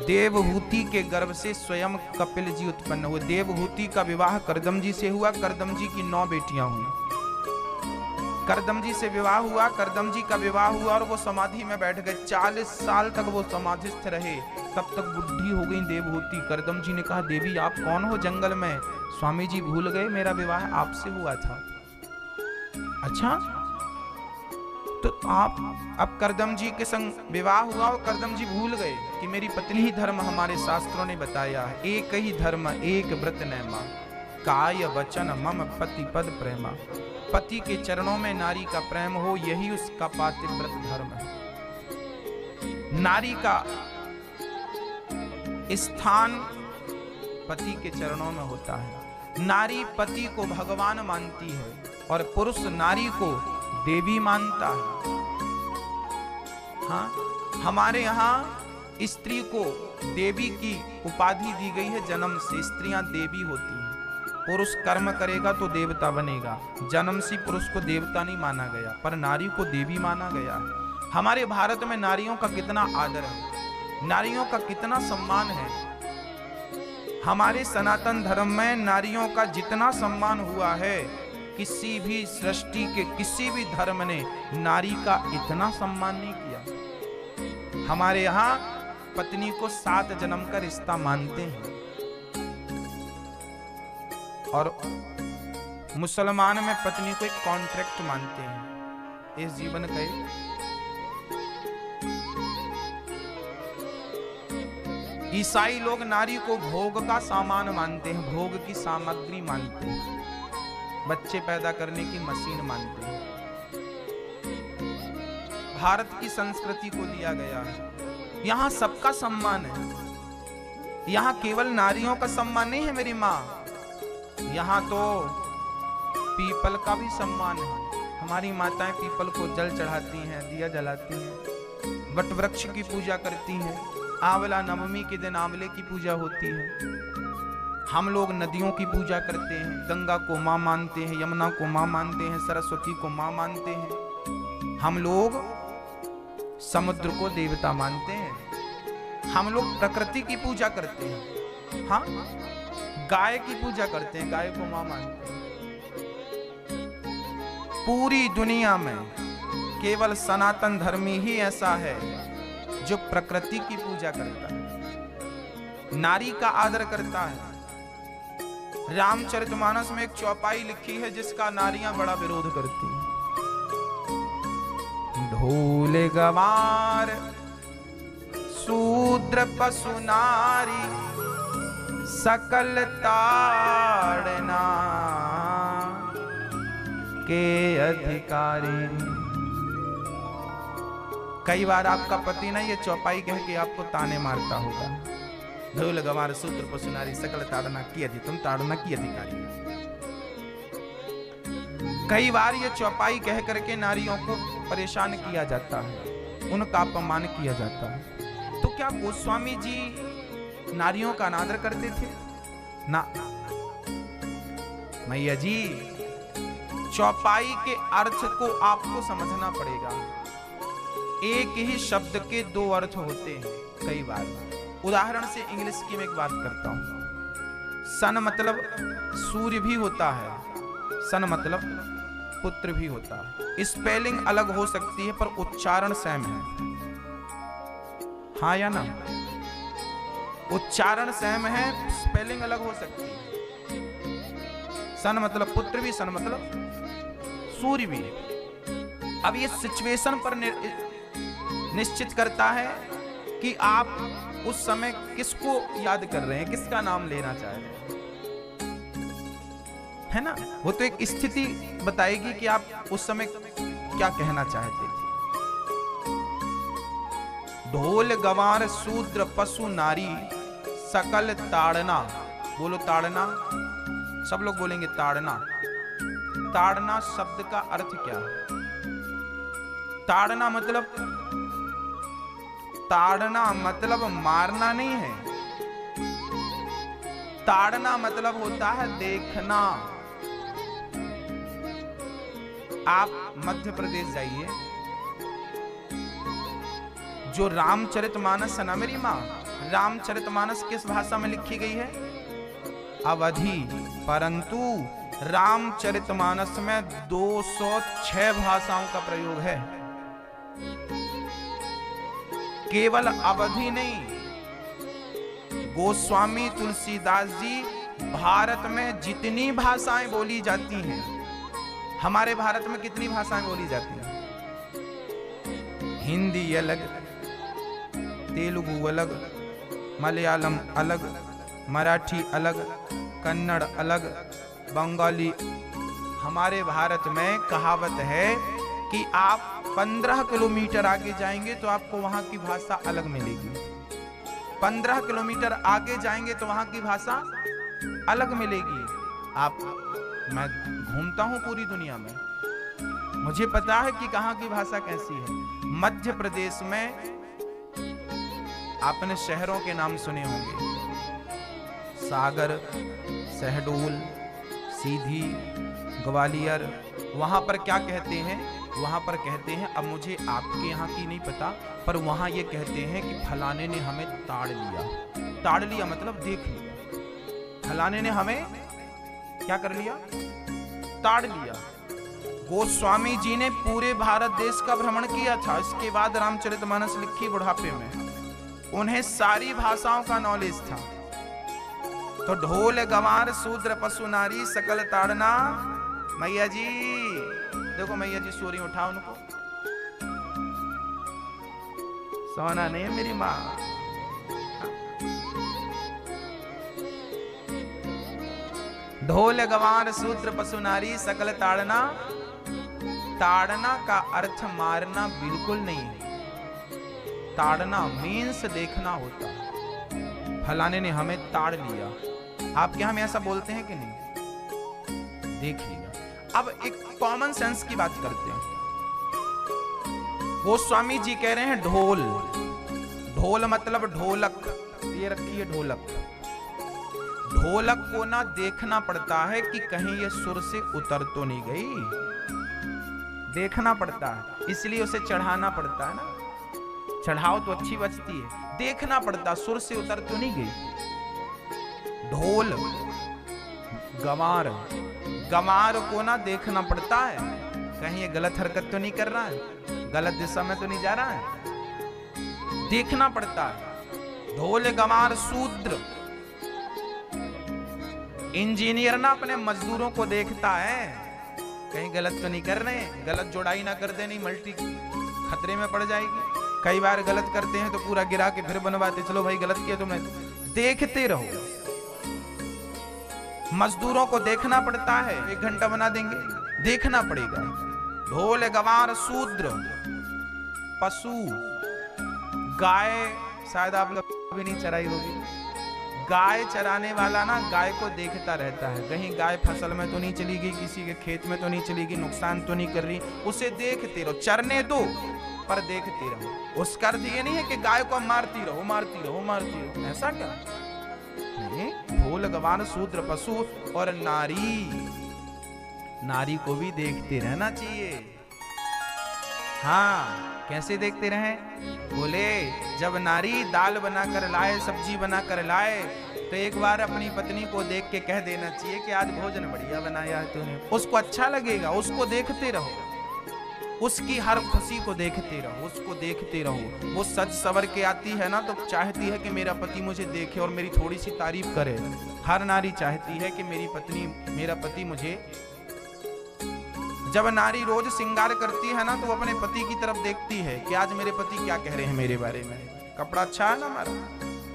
देवहूति के गर्भ से स्वयं कपिल जी उत्पन्न हुए। देवहूति का विवाह करदम जी से हुआ। करदम जी की 9 बेटियां हुई। करदम जी से विवाह हुआ, करदम जी का विवाह हुआ और वो समाधि में बैठ गए। 40 साल तक वो समाधिस्थ रहे, तब तक बुढ़ी हो गई देवहूति। करदम जी ने कहा देवी आप कौन हो जंगल में? स्वामी जी भूल गए मेरा विवाह आपसे हुआ था। अच्छा, तो आप अब करदम जी के संग विवाह हुआ और करदम जी भूल गए कि मेरी पत्नी ही धर्म हमारे शास्त्रों ने बताया है। एक ही धर्म एक व्रत नैमा, काय वचन मम पति पद प्रेमा। पति के चरणों में नारी का प्रेम हो, यही उसका पातिव्रत धर्म है। नारी का स्थान पति के चरणों में होता है। नारी पति को भगवान मानती है और पुरुष नारी को देवी मानता है। हाँ, हमारे यहाँ स्त्री को देवी की उपाधि दी गई है जन्म से। स्त्रियां देवी होती हैं। पुरुष कर्म करेगा तो देवता बनेगा। जन्म से पुरुष को देवता नहीं माना गया, पर नारी को देवी माना गया है। हमारे भारत में नारियों का कितना आदर है। नारियों का कितना सम्मान है। हमारे सनातन धर्म में नारियों का जितना सम्मान हुआ है, किसी भी सृष्टि के किसी भी धर्म ने नारी का इतना सम्मान नहीं किया। हमारे यहाँ पत्नी को 7 जन्म का रिश्ता मानते हैं, और मुसलमान में पत्नी को एक कॉन्ट्रैक्ट मानते हैं इस जीवन का। ईसाई लोग नारी को भोग का सामान मानते हैं, भोग की सामग्री मानते हैं, बच्चे पैदा करने की मशीन मानते हैं। भारत की संस्कृति को दिया गया है, यहाँ सबका सम्मान है। यहाँ केवल नारियों का सम्मान नहीं है मेरी माँ, यहाँ तो पीपल का भी सम्मान है। हमारी माताएं पीपल को जल चढ़ाती हैं, दिया जलाती हैं, वट वृक्ष की पूजा करती हैं। आंवला नवमी के दिन आंवले की पूजा होती है। हम लोग नदियों की पूजा करते हैं, गंगा को माँ मानते हैं, यमुना को माँ मानते हैं, सरस्वती को माँ मानते हैं। हम लोग समुद्र को देवता मानते हैं। हम लोग प्रकृति की पूजा करते हैं। हाँ, गाय की पूजा करते हैं, गाय को माँ मानते हैं। पूरी दुनिया में केवल सनातन धर्मी ही ऐसा है जो प्रकृति की पूजा करता है, नारी का आदर करता है। रामचरितमानस में एक चौपाई लिखी है जिसका नारियां बड़ा विरोध करती हैं। ढोल गवार शूद्र पशु नारी सकल ताड़ना के अधिकारी। कई बार आपका पति ना ये चौपाई कह के आपको ताने मारता होगा, ढोल गवार शूद्र पशु नारी सकल ताड़ना की अधिकारी, तुम ताड़ना की अधिकारी। कई बार ये चौपाई कह करके नारियों को परेशान किया जाता है, उनका अपमान किया जाता है। तो क्या गोस्वामी जी नारियों का अनादर करते थे? ना मैया जी, चौपाई के अर्थ को आपको समझना पड़ेगा। एक ही शब्द के 2 अर्थ होते हैं कई बार। उदाहरण से इंग्लिश की मैं एक बात करता हूं। सन मतलब सूर्य भी होता है, सन मतलब पुत्र भी होता है। स्पेलिंग अलग हो सकती है पर उच्चारण सेम है। हाँ या ना? उच्चारण सेम है, स्पेलिंग अलग हो सकती है। सन मतलब पुत्र भी, सन मतलब सूर्य भी। अब ये सिचुएशन पर निश्चित करता है कि आप उस समय किसको याद कर रहे हैं, किसका नाम लेना चाह रहे हैं, है ना? वो तो एक स्थिति बताएगी कि आप उस समय क्या कहना चाहते थे। ढोल गवार शूद्र पशु नारी सकल ताड़ना। बोलो ताड़ना, सब लोग बोलेंगे ताड़ना। ताड़ना शब्द का अर्थ क्या है? ताड़ना मतलब मारना नहीं है। ताड़ना मतलब होता है देखना। आप मध्य प्रदेश जाइए, जो रामचरितमानस है ना मेरी माँ, रामचरितमानस किस भाषा में लिखी गई है? अवधी। परंतु रामचरितमानस में 206 भाषाओं का प्रयोग है। केवल अवधी नहीं, गोस्वामी तुलसीदास जी भारत में जितनी भाषाएं बोली जाती हैं, हमारे भारत में कितनी भाषाएं बोली जाती हैं? हिंदी अलग, तेलुगु अलग, मलयालम अलग, मराठी अलग, कन्नड़ अलग, बंगाली। हमारे भारत में कहावत है कि आप 15 किलोमीटर आगे जाएंगे तो आपको वहां की भाषा अलग मिलेगी। 15 किलोमीटर आगे जाएंगे तो वहां की भाषा अलग मिलेगी। मैं घूमता हूं पूरी दुनिया में, मुझे पता है कि कहां की भाषा कैसी है। मध्य प्रदेश में आपने शहरों के नाम सुने होंगे, सागर, शहडोल, सीधी, ग्वालियर। वहां पर क्या कहते हैं? वहां पर कहते हैं, अब मुझे आपके यहाँ की नहीं पता, पर वहां ये कहते हैं कि फलाने ने हमें ताड़ लिया। ताड़ लिया मतलब देख लिया। फलाने ने हमें क्या कर लिया? ताड़ लिया। गोस्वामी जी ने पूरे भारत देश का भ्रमण किया था। इसके बाद रामचरितमानस लिखी बुढ़ापे में। उन्हें सारी भाषाओं का नॉलेज था। तो ढोल गंवार शूद्र पशु नारी सकल ताड़ना। मैया जी देखो, मैया जी सूरी उठा उनको। सोना नहीं है मेरी माँ। ढोल गंवार शूद्र पशु नारी सकल ताड़ना। ताड़ना का अर्थ मारना बिल्कुल नहीं है। ताड़ना मीन्स देखना होता है। फलाने ने हमें ताड़ लिया। आपके यहाँ में ऐसा बोलते हैं कि नहीं? देख लिया। अब एक कॉमन सेंस की बात करते हैं। गोस्वामी जी कह रहे हैं ढोल। ढोल मतलब ढोलक। ये रखिए ढोलक। ढोलक को ना देखना पड़ता है कि कहीं ये सुर से उतर तो नहीं गई। देखना पड़ता है, इसलिए उसे चढ़ाना पड़ता है ना। चढ़ाओ तो अच्छी बजती है। देखना पड़ता, सुर से उतर तो नहीं गई। ढोल गंवार। गंवार को ना देखना पड़ता है, कहीं ये गलत हरकत तो नहीं कर रहा है, गलत दिशा में तो नहीं जा रहा है। देखना पड़ता है। ढोल गंवार शूद्र। इंजीनियर ना अपने मजदूरों को देखता है, कहीं गलत तो नहीं कर रहे हैं, गलत जोड़ाई ना कर दे, नहीं मल्टी खतरे में पड़ जाएगी। कई बार गलत करते हैं तो पूरा गिरा के फिर बनवाते, चलो भाई गलत किया तुमने। देखते रहो। मजदूरों को देखना पड़ता है। 1 घंटा बना देंगे, देखना पड़ेगा। ढोल गंवार शूद्र पशु। गाय शायद आप लोग भी नहीं चराई होगी। गाय चराने वाला ना गाय को देखता रहता है, कहीं गाय फसल में तो नहीं चली गई, किसी के खेत में तो नहीं चली गई, नुकसान तो नहीं कर रही। उसे देखते रहो। चरने दो पर देखते रहो। उसका अर्थ ये नहीं है कि गाय को मारती रहो मारती रहो मारती रहो, ऐसा क्या नहीं। ढोल गंवार शूद्र पशु और नारी। नारी को भी देखते रहना चाहिए। हाँ, कैसे देखते रहें? बोले जब नारी दाल बनाकर लाए, सब्जी बनाकर लाए, तो एक बार अपनी पत्नी को देख के कह देना चाहिए कि आज भोजन बढ़िया बनाया है तूने। उसको अच्छा लगेगा। उसको देखते रहो। उसकी हर खुशी को देखते रहो। उसको देखते रहो। वो सज सवर के आती है ना, तो चाहती है कि मेरा पति मुझे देखे और मेरी थोड़ी सी तारीफ करे। हर नारी चाहती है कि मेरी पत्नी, मेरा पति मुझे। जब नारी रोज श्रृंगार करती है ना, तो वो अपने पति की तरफ देखती है कि आज मेरे पति क्या कह रहे हैं मेरे बारे में। कपड़ा अच्छा है ना हमारा,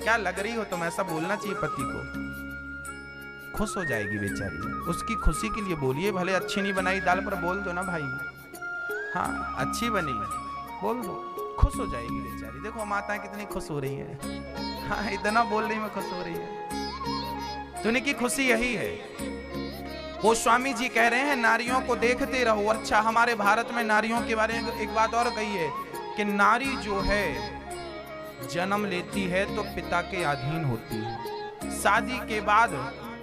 क्या लग रही हो तुम, ऐसा बोलना चाहिए पति को। खुश हो जाएगी बेचारी। उसकी खुशी के लिए बोलिए। भले अच्छी नहीं बनाई दाल, पर बोल दो ना भाई, हाँ अच्छी बनी, बोल दो, खुश हो जाएगी बेचारी। देखो माताएं कितनी खुश हो रही है। हाँ, इतना बोल रही मैं खुश हो रही है। तो उनकी खुशी यही है। गोस्वामी जी कह रहे हैं नारियों को देखते रहो। अच्छा, हमारे भारत में नारियों के बारे में एक बात और कही है कि नारी जो है जन्म लेती है तो पिता के अधीन होती है, शादी के बाद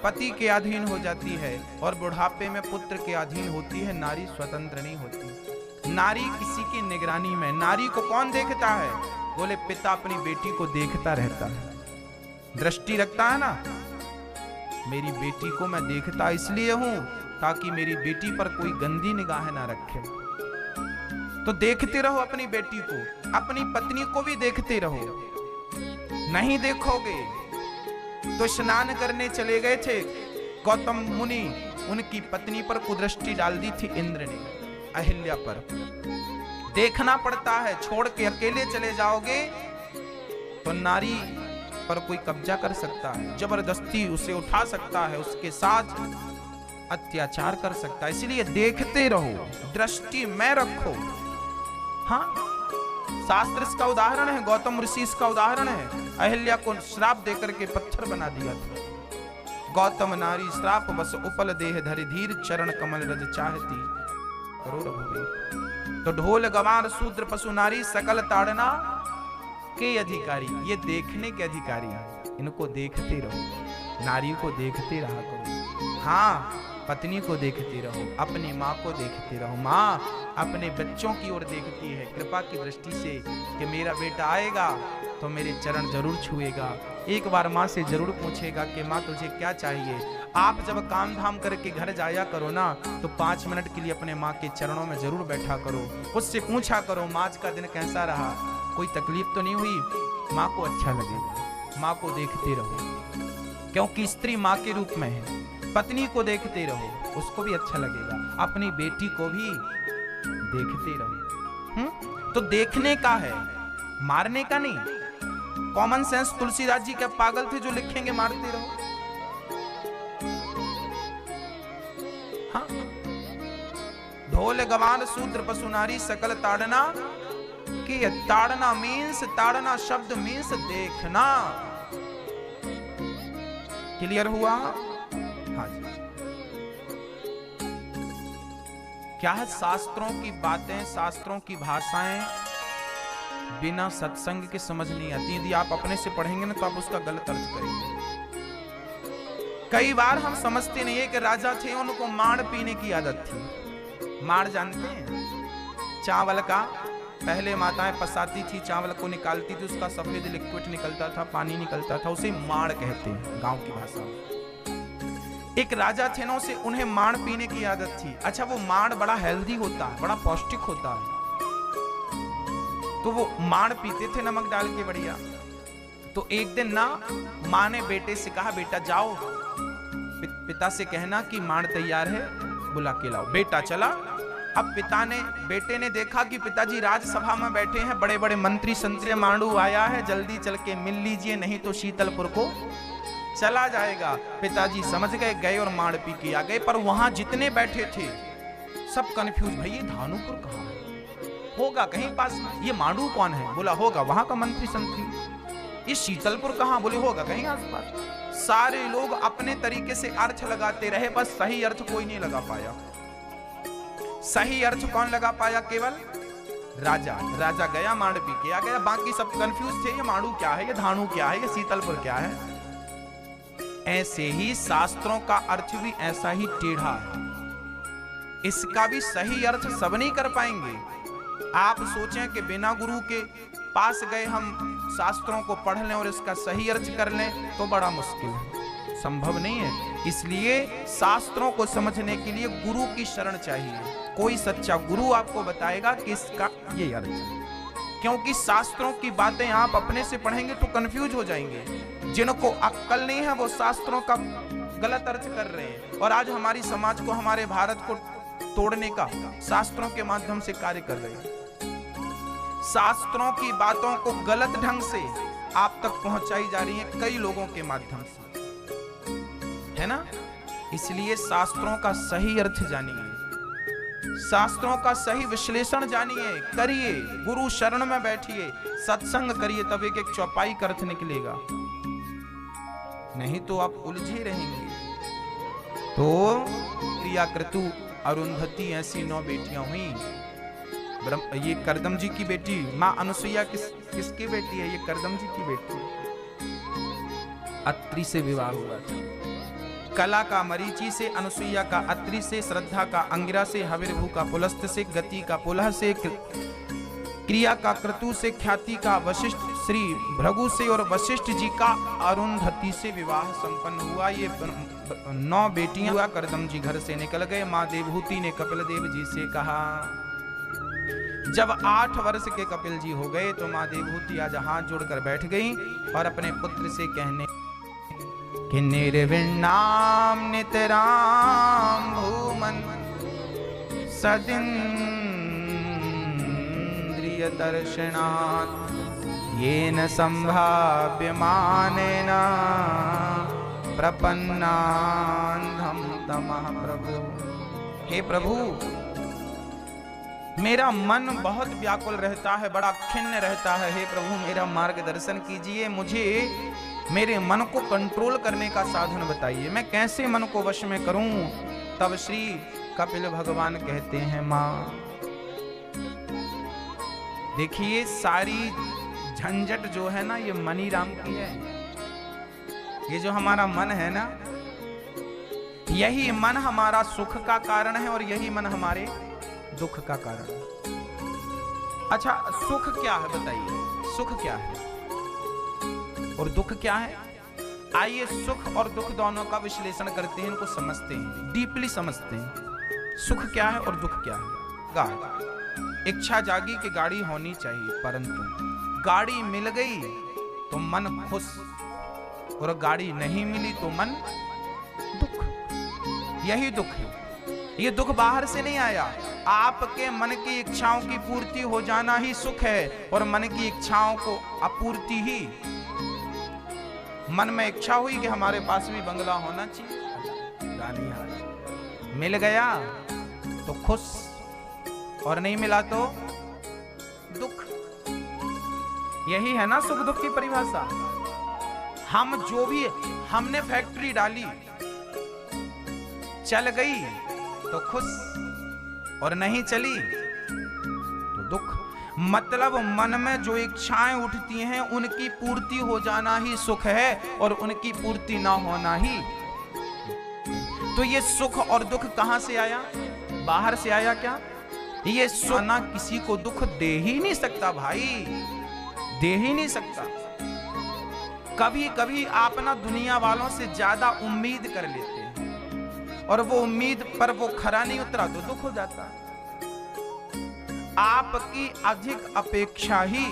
पति के अधीन हो जाती है, और बुढ़ापे में पुत्र के अधीन होती है। नारी स्वतंत्र नहीं होती। नारी किसी की निगरानी में। नारी को कौन देखता है? बोले पिता अपनी बेटी को देखता रहता है, दृष्टि रखता है ना। मेरी बेटी को मैं देखता इसलिए हूं ताकि मेरी बेटी पर कोई गंदी निगाह ना रखे। तो देखते रहो अपनी बेटी को, अपनी पत्नी को भी देखते रहो। नहीं देखोगे तो स्नान करने चले गए थे गौतम मुनि, उनकी पत्नी पर कुदृष्टि डाल दी थी इंद्र ने, अहिल्या पर। देखना पड़ता है। छोड़ के अकेले चले जाओगे तो नारी पर कोई कब्जा कर सकता है, जबरदस्ती उसे उठा सकता है, उसके साथ अत्याचार कर सकता है। इसलिए देखते रहो, दृष्टि में रखो। हाँ, शास्त्र इसका उदाहरण है, गौतम ऋषि इसका उदाहरण है। अहिल्या को श्राप देकर के पत्थर बना दिया था। गौतम नारी श्राप बस उपल देह धरि धीर, चरण कमल रज चाहती करोड़ भुवि। तो ढोल गंवार शूद्र पशु नारी सकल ताड़ना के अधिकारी, ये देखने के अधिकारी हैं। इनको देखते रहो। नारी को देखते रहा करो। हाँ, पत्नी को देखते रहो, अपनी माँ को देखते रहो। माँ अपने बच्चों की ओर देखती है कृपा की दृष्टि से कि मेरा बेटा आएगा तो मेरे चरण जरूर छुएगा, एक बार माँ से जरूर पूछेगा कि माँ तुझे क्या चाहिए। आप जब काम धाम करके घर जाया करो ना तो 5 मिनट के लिए अपने माँ के चरणों में जरूर बैठा करो, उससे पूछा करो माँ आज का दिन कैसा रहा, कोई तकलीफ तो नहीं हुई। माँ को अच्छा लगेगा, माँ को देखते रहो, क्योंकि स्त्री माँ के रूप में है। पत्नी को देखते रहो, उसको भी अच्छा लगेगा, अपनी बेटी को भी देखते रहो। तो देखने का है, मारने का नहीं। कॉमन सेंस तुलसीदास जी क्या पागल थे जो लिखेंगे मारते रहो? हाँ, ढोल गवान सूत्र पशु नारी सकल ताड़ना, कि ताड़ना मीन्स, ताड़ना शब्द मीन्स देखना। क्लियर हुआ? हाँ जी। क्या है, शास्त्रों की बातें, शास्त्रों की भाषाएं बिना सत्संग के समझ नहीं आती। यदि आप अपने से पढ़ेंगे ना तो आप उसका गलत अर्थ करेंगे। कई बार हम समझते नहीं है कि राजा थे, उनको माड़ पीने की आदत थी। माड़ जानते हैं? चावल का, पहले माताएं पसाती थी, चावल को निकालती थी, उसका सफेद लिक्विड निकलता था, पानी निकलता था, उसे माड़ कहते हैं गांव की भाषा में। एक राजा थे ना, उसे उन्हें माड़ पीने की आदत थी। अच्छा, वो माड़ बड़ा हेल्दी होता है, बड़ा पौष्टिक होता है, तो वो माड़ पीते थे नमक डाल के बढ़िया। तो एक दिन ना माँ ने बेटे से कहा, बेटा जाओ पिता से कहना कि माड़ तैयार है, बुला के लाओ। बेटा चला। अब बेटे ने देखा कि पिताजी राजसभा में बैठे हैं, बड़े बड़े मंत्री संतरी, मांडू आया है, जल्दी चल के मिल लीजिए नहीं तो शीतलपुर को चला जाएगा। पिताजी समझ गए और माड़ पी के आ गए। पर वहां जितने बैठे थे सब कंफ्यूज, भाई ये धानुपुर कहाँ है, होगा कहीं पास, ये मांडू कौन है? बोला होगा वहां का मंत्री संतरी। ये शीतलपुर कहाँ? बोले होगा कहीं आसपास। सारे लोग अपने तरीके से अर्थ लगाते रहे, बस सही अर्थ कोई नहीं लगा पाया। सही अर्थ कौन लगा पाया? केवल राजा। राजा गया, मांड पी के आ गया, बाकी सब कंफ्यूज थे, ये मांडू क्या है, ये धानु क्या है, ये शीतलपुर क्या है। ऐसे ही शास्त्रों का अर्थ भी ऐसा ही टेढ़ा है, इसका भी सही अर्थ सब नहीं कर पाएंगे। आप सोचें कि बिना गुरु के पास गए हम शास्त्रों को पढ़ लें और इसका सही अर्थ कर लें तो बड़ा मुश्किल है, संभव नहीं है। इसलिए शास्त्रों को समझने के लिए गुरु की शरण चाहिए। कोई सच्चा गुरु आपको बताएगा कि इसका ये अर्थ है, क्योंकि शास्त्रों की बातें आप अपने से पढ़ेंगे तो कंफ्यूज हो जाएंगे। जिनको अक्ल नहीं है वो शास्त्रों का गलत अर्थ कर रहे हैं, और आज हमारी समाज को, हमारे भारत को तोड़ने का शास्त्रों के माध्यम से कार्य कर रहे हैं। शास्त्रों की बातों को गलत ढंग से आप तक पहुंचाई जा रही है कई लोगों के माध्यम से, है ना। इसलिए शास्त्रों का सही अर्थ जानिए, शास्त्रों का सही विश्लेषण जानिए, करिए, गुरु शरण में बैठिए, सत्संग करिए, तब एक एक चौपाई का अर्थ निकलेगा, नहीं तो आप उलझे रहेंगे। तो क्रियाकृतु अरुंधति ऐसी 9 बेटियां हुई। ये करदम जी की बेटी माँ अनुसुईया किसकी बेटी है? ये करदम जी की बेटी है। अत्रि से विवाह हुआ था। कला का मरीचि से, अनुसुईया का अत्रि से, श्रद्धा का अंगिरा से, हविर्भू का पुलस्त से, गति का पुलह से, क्रिया का क्रतु से, ख्याति का वशिष्ठ श्री भृगु से और वशिष्ठ जी का अरुंधति से विवाह संपन्न हुआ। ये 9 बेटियां हुआ। करदम जी घर से निकल गए। माँ देवहूति ने कपिल देव जी से कहा, जब 8 वर्ष के कपिल जी हो गए तो माँ देवहूति आज हाथ जोड़कर बैठ गई और अपने पुत्र से कहने कि निर्विण्णाम नितराम भूमन सदिन्द्रिय दर्शनात् येन संभाव्यमानेन प्रपन्नान्धं तमः प्रभु। हे प्रभु, मेरा मन बहुत व्याकुल रहता है, बड़ा खिन्न रहता है। हे प्रभु, मेरा मार्गदर्शन कीजिए, मुझे मेरे मन को कंट्रोल करने का साधन बताइए, मैं कैसे मन को वश में करूं। तब श्री कपिल भगवान कहते हैं, मां देखिए, सारी झंझट जो है ना, ये मनी राम की है। ये जो हमारा मन है ना, यही मन हमारा सुख का कारण है और यही मन हमारे दुख का कारण। अच्छा, सुख क्या है बताइए, सुख क्या है और दुख क्या है? आइए सुख और दुख दोनों का विश्लेषण करते हैं, इनको समझते हैं, डीपली समझते हैं। सुख क्या है और दुख क्या है? इच्छा जागी कि गाड़ी होनी चाहिए, परंतु गाड़ी मिल गई तो मन खुश, और गाड़ी नहीं मिली तो मन दुख। यही दुख है। ये दुख बाहर से नहीं आया, आपके मन की इच्छाओं की पूर्ति हो जाना ही सुख है, और मन की इच्छाओं को अपूर्ति ही। मन में इच्छा हुई कि हमारे पास भी बंगला होना चाहिए, रानी हार मिल गया तो खुश, और नहीं मिला तो दुख। यही है ना सुख दुख की परिभाषा। हम जो भी, हमने फैक्ट्री डाली, चल गई तो खुश, और नहीं चली तो दुख। मतलब मन में जो इच्छाएं उठती हैं उनकी पूर्ति हो जाना ही सुख है, और उनकी पूर्ति ना होना ही। तो ये सुख और दुख कहां से आया? बाहर से आया क्या? ये सुख ना किसी को दुख दे ही नहीं सकता भाई, दे ही नहीं सकता। कभी कभी आप ना दुनिया वालों से ज्यादा उम्मीद कर लेते हैं, और वो उम्मीद पर वो खरा नहीं उतरा तो दुख हो जाता है। आपकी अधिक अपेक्षा ही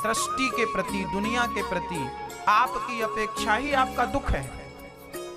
सृष्टि के प्रति, दुनिया के प्रति आपकी अपेक्षा ही आपका दुख है।